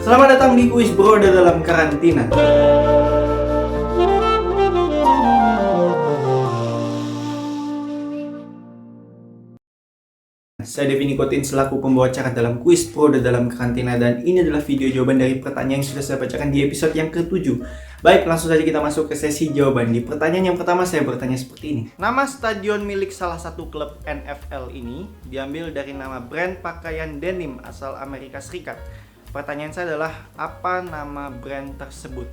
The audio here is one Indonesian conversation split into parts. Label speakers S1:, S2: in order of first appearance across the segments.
S1: Selamat datang di Kuis Broda dalam karantina. Saya Devi Nikotin selaku pembawa acara dalam Kuis Broda dalam karantina, dan ini adalah video jawaban dari pertanyaan yang sudah saya bacakan di episode yang ke-7. Baik, langsung saja kita masuk ke sesi jawaban. Di pertanyaan yang pertama saya bertanya seperti ini. Nama stadion milik salah satu klub NFL ini diambil dari nama brand pakaian denim asal Amerika Serikat. Pertanyaan saya adalah, apa nama brand tersebut?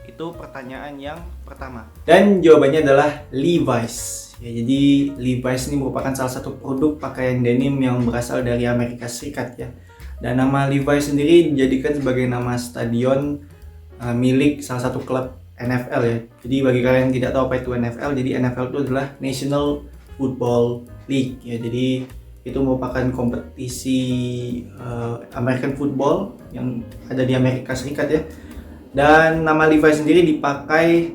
S1: Itu pertanyaan yang pertama. Dan jawabannya adalah Levi's. Ya, jadi Levi's ini merupakan salah satu produk pakaian denim yang berasal dari Amerika Serikat ya. Dan nama Levi's sendiri dijadikan sebagai nama stadion milik salah satu klub NFL ya. Jadi bagi kalian yang tidak tahu apa itu NFL, jadi NFL itu adalah National Football League ya. Jadi itu merupakan kompetisi American Football yang ada di Amerika Serikat ya. Dan nama Levi's sendiri dipakai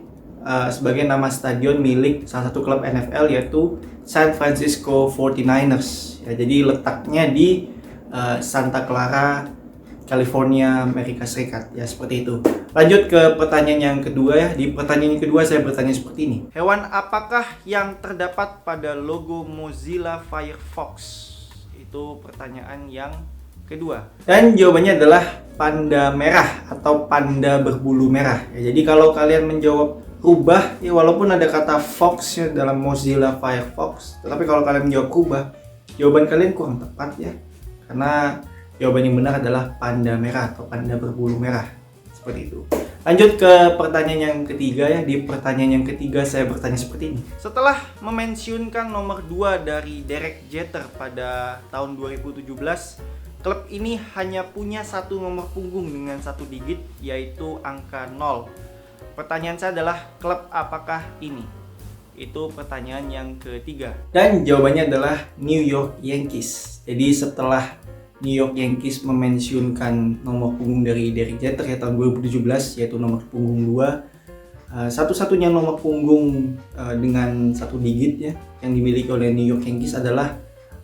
S1: sebagai nama stadion milik salah satu klub NFL, yaitu San Francisco 49ers ya. Jadi letaknya di Santa Clara, California, Amerika Serikat ya, seperti itu. Lanjut ke pertanyaan yang kedua ya. Di pertanyaan yang kedua saya bertanya seperti ini. Hewan apakah yang terdapat pada logo Mozilla Firefox? Itu pertanyaan yang kedua. Dan jawabannya adalah panda merah atau panda berbulu merah ya. Jadi kalau kalian menjawab rubah ya, walaupun ada kata fox ya dalam Mozilla Firefox, tetapi kalau kalian menjawab rubah, jawaban kalian kurang tepat ya. Karena jawaban yang benar adalah panda merah atau panda berbulu merah. Seperti itu. Lanjut ke pertanyaan yang ketiga ya. Di pertanyaan yang ketiga saya bertanya seperti ini. Setelah memensiunkan nomor 2 dari Derek Jeter pada tahun 2017, klub ini hanya punya satu nomor punggung dengan satu digit, yaitu angka 0. Pertanyaan saya adalah, klub apakah ini? Itu pertanyaan yang ketiga. Dan jawabannya adalah New York Yankees. Jadi setelah New York Yankees memensiunkan nomor punggung dari Derek Jeter ya tahun 2017, yaitu nomor punggung 2, satu-satunya nomor punggung dengan satu digit ya yang dimiliki oleh New York Yankees adalah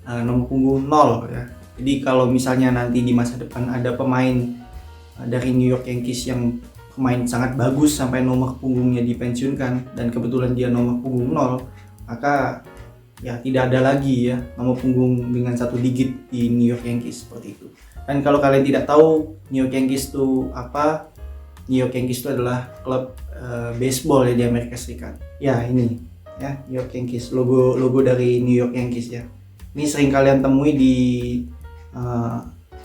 S1: nomor punggung 0 ya. Jadi kalau misalnya nanti di masa depan ada pemain dari New York Yankees yang pemain sangat bagus sampai nomor punggungnya dipensiunkan dan kebetulan dia nomor punggung 0, maka ya tidak ada lagi ya nomor punggung dengan satu digit di New York Yankees, seperti itu. Dan kalau kalian tidak tahu New York Yankees itu apa, New York Yankees itu adalah klub baseball ya di Amerika Serikat. Ya ini ya New York Yankees, logo dari New York Yankees ya. Ini sering kalian temui di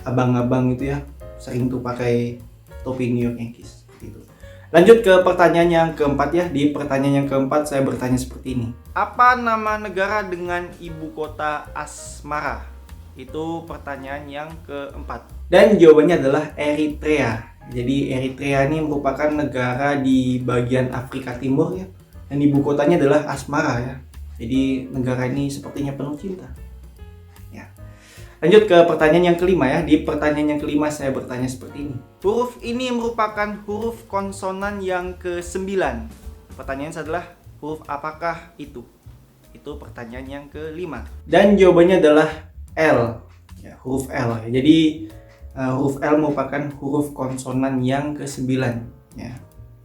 S1: abang-abang itu ya, sering tuh pakai topi New York Yankees gitu. Lanjut ke pertanyaan yang keempat ya. Di pertanyaan yang keempat saya bertanya seperti ini. Apa nama negara dengan ibu kota Asmara? Itu pertanyaan yang keempat. Dan jawabannya adalah Eritrea. Jadi Eritrea ini merupakan negara di bagian Afrika Timur ya. Dan ibu kotanya adalah Asmara ya. Jadi negara ini sepertinya penuh cinta. Lanjut ke pertanyaan yang kelima ya. Di pertanyaan yang kelima saya bertanya seperti ini. Huruf ini merupakan huruf konsonan yang ke-9. Pertanyaan saya adalah, huruf apakah itu? Itu pertanyaan yang kelima. Dan jawabannya adalah L. Ya, huruf L ya. Jadi huruf L merupakan huruf konsonan yang ke-9 ya.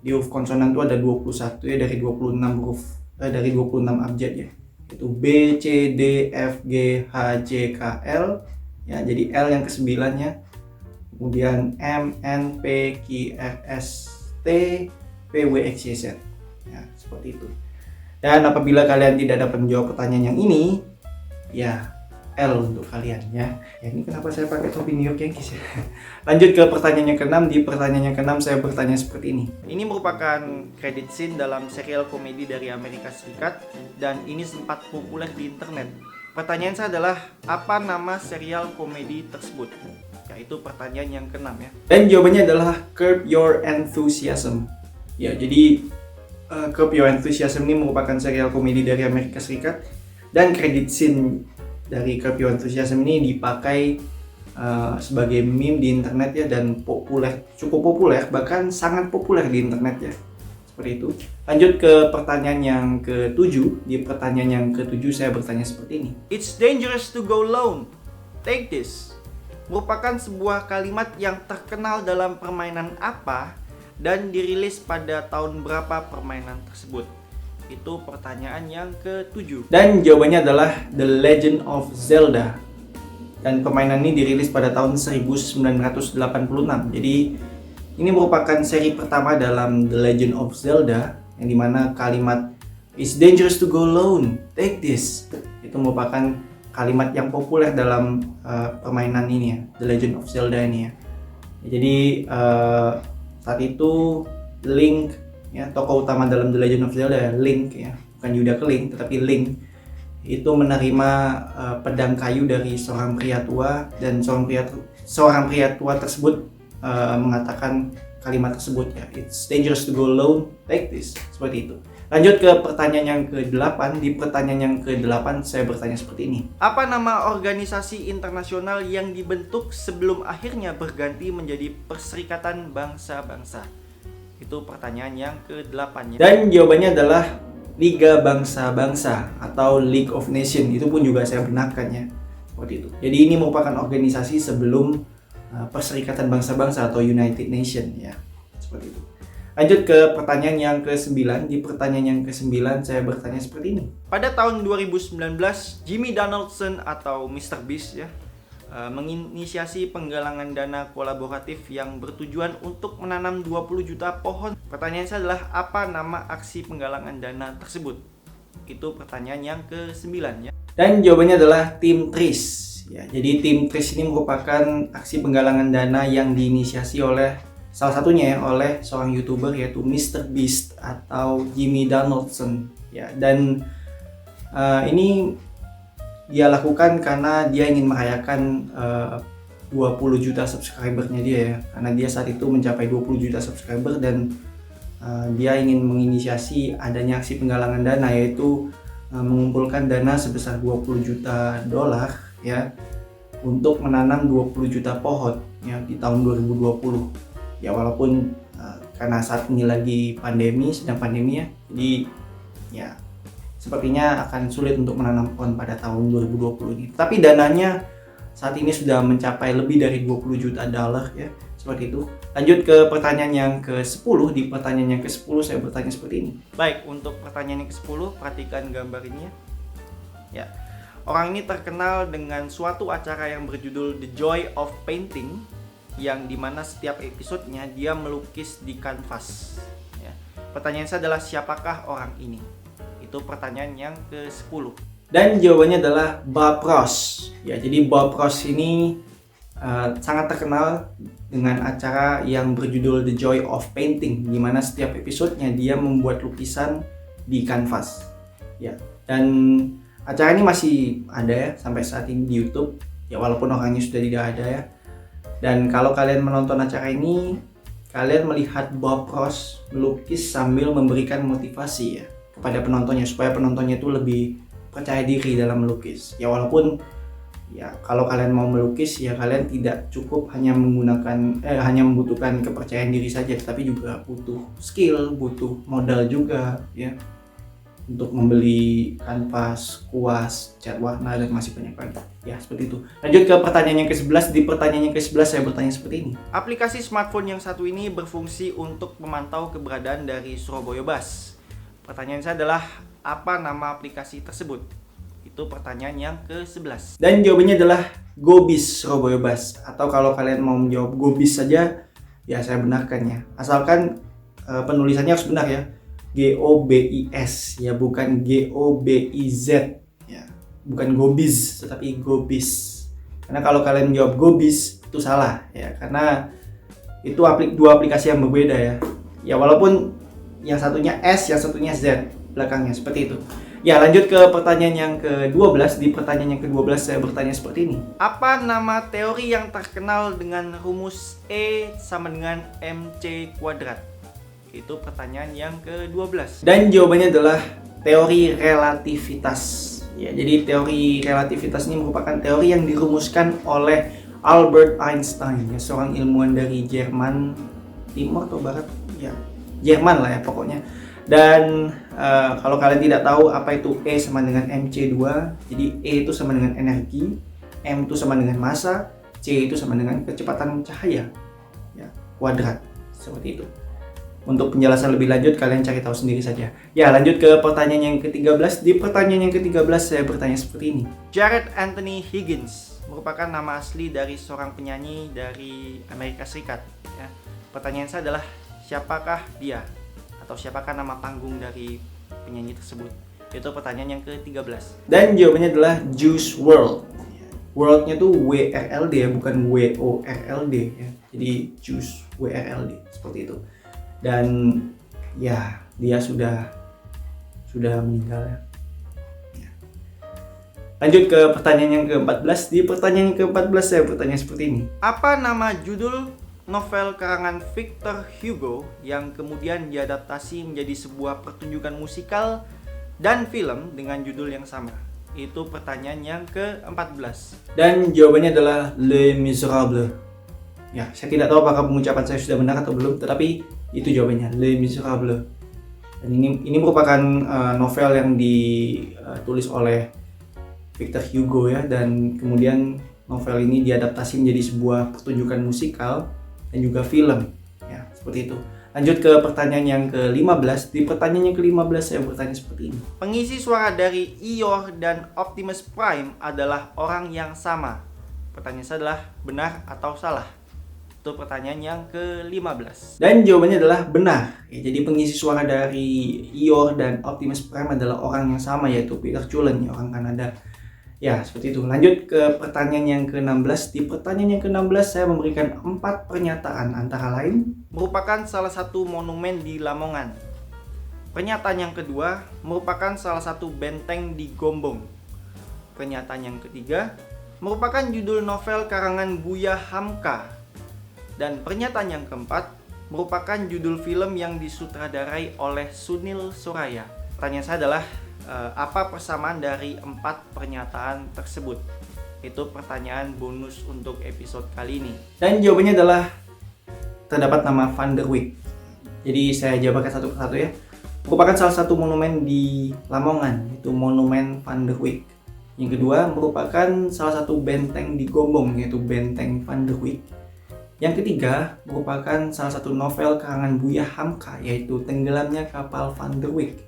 S1: Di huruf konsonan itu ada 21 ya dari 26 huruf dari 26 abjad ya. Itu B, C, D, F, G, H, J, K, L ya, jadi L yang ke-9 nya. Kemudian M, N, P, Q, R, S, T, P, W, X, Y, Z ya, seperti itu. Dan apabila kalian tidak dapat menjawab pertanyaan yang ini, ya L untuk kalian ya. Ya, ini kenapa saya pakai topi New York Yankees ya. Lanjut ke pertanyaan yang ke-6. Di pertanyaan yang ke-6 saya bertanya seperti ini. Ini merupakan credit scene dalam serial komedi dari Amerika Serikat dan ini sempat populer di internet. Pertanyaan saya adalah, apa nama serial komedi tersebut? Yaitu pertanyaan yang ke-6 ya. Dan jawabannya adalah Curb Your Enthusiasm. Ya, jadi Curb Your Enthusiasm ini merupakan serial komedi dari Amerika Serikat dan credit scene dari Curb Your Enthusiasm ini dipakai sebagai meme di internet ya, dan cukup populer, bahkan sangat populer di internet ya. Seperti itu. Lanjut ke pertanyaan yang ke-7. Di pertanyaan yang ke-7 saya bertanya seperti ini. It's dangerous to go alone. Take this. merupakan sebuah kalimat yang terkenal dalam permainan apa dan dirilis pada tahun berapa permainan tersebut? Itu pertanyaan yang ke-7. Dan jawabannya adalah The Legend of Zelda. Dan permainan ini dirilis pada tahun 1986. Jadi ini merupakan seri pertama dalam The Legend of Zelda, yang dimana kalimat "It's dangerous to go alone, take this" itu merupakan kalimat yang populer dalam permainan ini ya, The Legend of Zelda ini ya. Jadi saat itu Link ya, tokoh utama dalam The Legend of Zelda, Link ya, bukan Yuda Keling tetapi Link, itu menerima pedang kayu dari seorang pria tua, dan seorang pria tua tersebut mengatakan kalimat tersebut ya, "It's dangerous to go alone, take this", seperti itu. Lanjut ke pertanyaan yang ke-8. Di pertanyaan yang ke-8 saya bertanya seperti ini. Apa nama organisasi internasional yang dibentuk sebelum akhirnya berganti menjadi Perserikatan Bangsa-Bangsa? Itu pertanyaan yang ke-8 ya. Dan jawabannya adalah Liga Bangsa-Bangsa atau League of Nations. Itu pun juga saya benarkan ya, seperti itu. Jadi ini merupakan organisasi sebelum Perserikatan Bangsa-Bangsa atau United Nations ya, seperti itu. Lanjut ke pertanyaan yang ke-9. Di pertanyaan yang ke-9 saya bertanya seperti ini. Pada tahun 2019, Jimmy Donaldson atau Mr. Beast ya, menginisiasi penggalangan dana kolaboratif yang bertujuan untuk menanam 20 juta pohon. Pertanyaan saya adalah, apa nama aksi penggalangan dana tersebut? Itu pertanyaan yang ke-9 ya. Dan jawabannya adalah Team Trees ya. Jadi Team Trees ini merupakan aksi penggalangan dana yang diinisiasi oleh salah satunya ya, oleh seorang YouTuber yaitu Mr. Beast atau Jimmy Donaldson ya. Dan ini dia lakukan karena dia ingin merayakan 20 juta subscribernya dia ya. Karena dia saat itu mencapai 20 juta subscriber, dan dia ingin menginisiasi adanya aksi penggalangan dana, yaitu mengumpulkan dana sebesar 20 juta dolar ya, untuk menanam 20 juta pohon ya di tahun 2020. Ya walaupun karena saat ini lagi sedang pandemi ya, jadi ya sepertinya akan sulit untuk menanam pohon pada tahun 2020 ini. Tapi dananya saat ini sudah mencapai lebih dari 20 juta dolar ya, seperti itu. Lanjut ke pertanyaan yang ke-10. Di pertanyaan yang ke-10 saya bertanya seperti ini. Baik, untuk pertanyaan yang ke-10, perhatikan gambar ini ya. Ya. Orang ini terkenal dengan suatu acara yang berjudul The Joy of Painting, yang dimana setiap episodenya dia melukis di kanvas ya. Pertanyaan saya adalah, siapakah orang ini? Itu pertanyaan yang ke-10. Dan jawabannya adalah Bob Ross ya. Jadi Bob Ross ini sangat terkenal dengan acara yang berjudul The Joy of Painting, dimana setiap episodenya dia membuat lukisan di kanvas ya. Dan acara ini masih ada ya sampai saat ini di YouTube ya, walaupun orangnya sudah tidak ada ya. Dan kalau kalian menonton acara ini, kalian melihat Bob Ross melukis sambil memberikan motivasi ya kepada penontonnya, supaya penontonnya itu lebih percaya diri dalam melukis. Ya walaupun ya kalau kalian mau melukis ya kalian tidak cukup hanya membutuhkan kepercayaan diri saja, tapi juga butuh skill, butuh modal juga ya, untuk membeli kanvas, kuas, cat warna, dan masih banyak lagi ya, seperti itu. Lanjut ke pertanyaan yang ke-11. Di pertanyaan yang ke-11 saya bertanya seperti ini. Aplikasi smartphone yang satu ini berfungsi untuk memantau keberadaan dari Surabaya Bus. Pertanyaan saya adalah, apa nama aplikasi tersebut? Itu pertanyaan yang ke-11. Dan jawabannya adalah GoBis Surabaya Bus, atau kalau kalian mau menjawab GoBis saja ya saya benarkan ya, asalkan penulisannya harus benar ya, GOBIS ya, bukan GOBIZ ya, bukan GoBiz tetapi GoBis. Karena kalau kalian menjawab GoBis itu salah ya, karena itu dua aplikasi yang berbeda ya. Ya walaupun yang satunya S, yang satunya Z belakangnya, seperti itu. Ya lanjut ke pertanyaan yang ke-12. Di pertanyaan yang ke-12 saya bertanya seperti ini. Apa nama teori yang terkenal dengan rumus E sama dengan MC kuadrat? Itu pertanyaan yang ke-12. Dan jawabannya adalah teori relativitas. Ya, jadi teori relativitas ini merupakan teori yang dirumuskan oleh Albert Einstein, ya, seorang ilmuwan dari Jerman Timur atau Barat, ya Jerman lah ya pokoknya. Dan kalau kalian tidak tahu apa itu E sama dengan MC2, jadi E itu sama dengan energi, M itu sama dengan massa, C itu sama dengan kecepatan cahaya, ya, kuadrat, seperti itu. Untuk penjelasan lebih lanjut kalian cari tahu sendiri saja. Ya, lanjut ke pertanyaan yang ke-13. Di pertanyaan yang ke-13 saya bertanya seperti ini. Jared Anthony Higgins merupakan nama asli dari seorang penyanyi dari Amerika Serikat. Ya. Pertanyaan saya adalah, siapakah dia? Atau siapakah nama panggung dari penyanyi tersebut? Itu pertanyaan yang ke-13. Dan jawabannya adalah Juice WRLD. World-nya tuh WRLD ya, bukan WORLD ya. Jadi Juice WRLD, seperti itu. Dan ya, dia sudah meninggal ya. Lanjut ke pertanyaan yang ke-14. Di pertanyaan yang ke-14 saya bertanya seperti ini. Apa nama judul novel karangan Victor Hugo yang kemudian diadaptasi menjadi sebuah pertunjukan musikal dan film dengan judul yang sama? Itu pertanyaan yang ke-14. Dan jawabannya adalah Les Miserables. Ya, saya tidak tahu apakah pengucapan saya sudah benar atau belum, tetapi itu jawabannya, Les Miserables. Dan ini merupakan novel yang ditulis oleh Victor Hugo ya, dan kemudian novel ini diadaptasi menjadi sebuah pertunjukan musikal dan juga film. Ya, seperti itu. Lanjut ke pertanyaan yang ke-15. Di pertanyaan yang ke-15 saya bertanya seperti ini. Pengisi suara dari Eeyore dan Optimus Prime adalah orang yang sama. Pertanyaan saya adalah benar atau salah? Itu pertanyaan yang ke-15. Dan jawabannya adalah benar. Ya, jadi pengisi suara dari Eeyore dan Optimus Prime adalah orang yang sama, yaitu Peter Cullen, orang Kanada. Ya, seperti itu. Lanjut ke pertanyaan yang ke-16. Di pertanyaan yang ke-16 saya memberikan 4 pernyataan, antara lain merupakan salah satu monumen di Lamongan. Pernyataan yang kedua merupakan salah satu benteng di Gombong. Pernyataan yang ketiga merupakan judul novel karangan Buya Hamka. Dan pernyataan yang keempat merupakan judul film yang disutradarai oleh Sunil Suraya. Pertanyaan saya adalah, apa persamaan dari 4 pernyataan tersebut? Itu pertanyaan bonus untuk episode kali ini. Dan jawabannya adalah terdapat nama Van der Wijk. Jadi saya jabarkan satu persatu ya. Merupakan salah satu monumen di Lamongan, yaitu Monumen Van der Wijk. Yang kedua merupakan salah satu benteng di Gombong, yaitu Benteng Van der Wijk. Yang ketiga merupakan salah satu novel karangan Buya Hamka, yaitu Tenggelamnya Kapal Van der Wijk.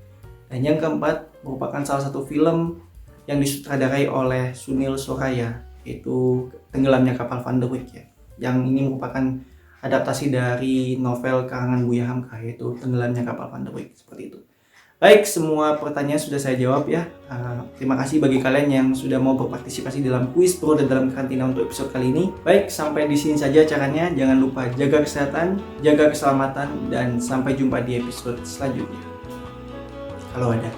S1: Dan yang keempat merupakan salah satu film yang disutradarai oleh Sunil Suraya, yaitu Tenggelamnya Kapal Van der Wijk ya. Yang ini merupakan adaptasi dari novel karangan Buya Hamka, yaitu Tenggelamnya Kapal Van der Wijk, seperti itu. Baik, semua pertanyaan sudah saya jawab ya. Terima kasih bagi kalian yang sudah mau berpartisipasi dalam kuis Pro dan dalam karantina untuk episode kali ini. Baik, sampai di sini saja caranya. Jangan lupa jaga kesehatan, jaga keselamatan, dan sampai jumpa di episode selanjutnya. Kalau ada.